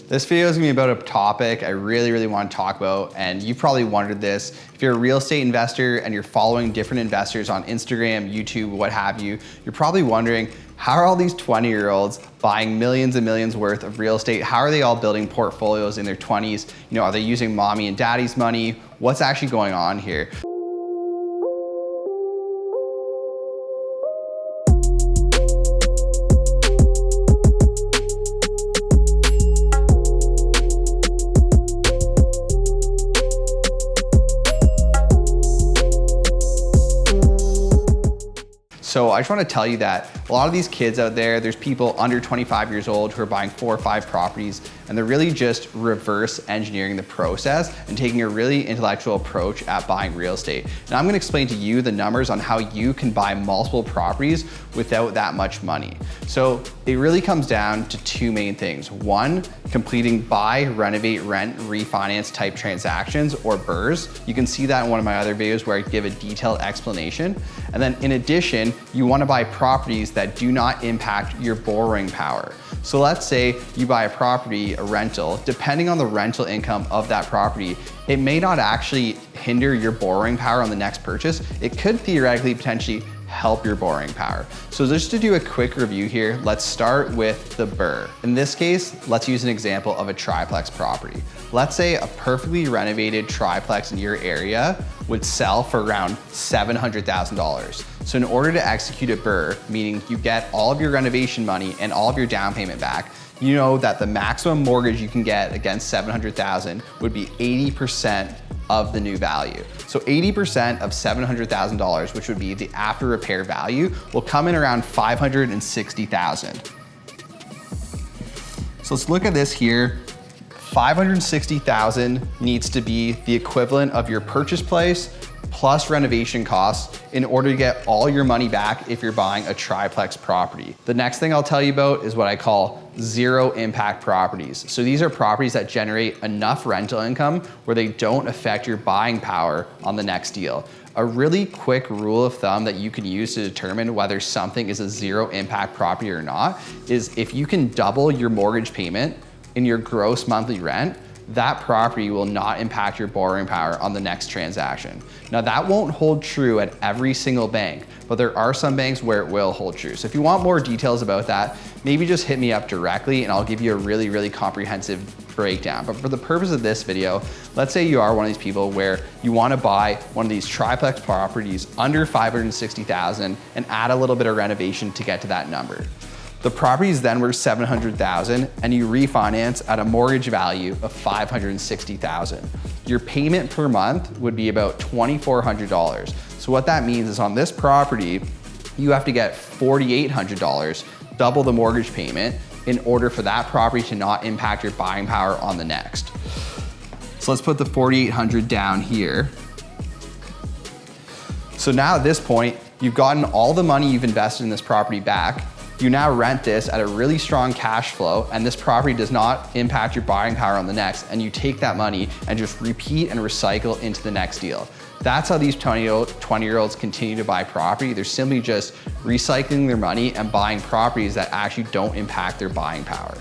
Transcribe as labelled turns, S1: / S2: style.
S1: This video is gonna be about a topic I really want to talk about, and you probably wondered this. If you're a real estate investor and you're following different investors on Instagram, YouTube, what have you, you're probably wondering, how are all these 20-year-olds buying millions and millions worth of real estate? How are they all building portfolios in their 20s? You know, are they using mommy and daddy's money? What's actually going on here? So I just want to tell you that a lot of these kids out there's people under 25 years old who are buying 4 or 5 properties, and they're really just reverse engineering the process and taking a really intellectual approach at buying real estate. And I'm going to explain to you the numbers on how you can buy multiple properties without that much money. So it really comes down to 2 main things. One, completing buy, renovate, rent, refinance type transactions, or BRRRRs. You can see that in one of my other videos where I give a detailed explanation. And then in addition, you want to buy properties that do not impact your borrowing power. So let's say you buy a property, a rental, depending on the rental income of that property, it may not actually hinder your borrowing power on the next purchase. It could theoretically potentially help your borrowing power. So just to do a quick review here, let's start with the BRRRR. In this case, let's use an example of a triplex property. Let's say a perfectly renovated triplex in your area would sell for around $700,000. So in order to execute a BRRRR, meaning you get all of your renovation money and all of your down payment back, you know that the maximum mortgage you can get against $700,000 would be 80% of the new value. So 80% of $700,000, which would be the after repair value, will come in around $560,000. So let's look at this here. $560,000 needs to be the equivalent of your purchase price plus renovation costs in order to get all your money back if you're buying a triplex property. The next thing I'll tell you about is what I call zero impact properties. So these are properties that generate enough rental income where they don't affect your buying power on the next deal. A really quick rule of thumb that you can use to determine whether something is a zero impact property or not is if you can double your mortgage payment in your gross monthly rent, that property will not impact your borrowing power on the next transaction. Now that won't hold true at every single bank, but there are some banks where it will hold true. So if you want more details about that, maybe just hit me up directly and I'll give you a really comprehensive breakdown. But for the purpose of this video, let's say you are one of these people where you want to buy one of these triplex properties under $560,000 and add a little bit of renovation to get to that number. The property is then worth $700,000 and you refinance at a mortgage value of $560,000. Your payment per month would be about $2,400. So what that means is on this property, you have to get $4,800, double the mortgage payment, in order for that property to not impact your buying power on the next. So let's put the $4,800 down here. So now at this point, you've gotten all the money you've invested in this property back. You now rent this at a really strong cash flow, and this property does not impact your buying power on the next, and you take that money and just repeat and recycle into the next deal. That's how these 20-year-olds continue to buy property. They're simply just recycling their money and buying properties that actually don't impact their buying power.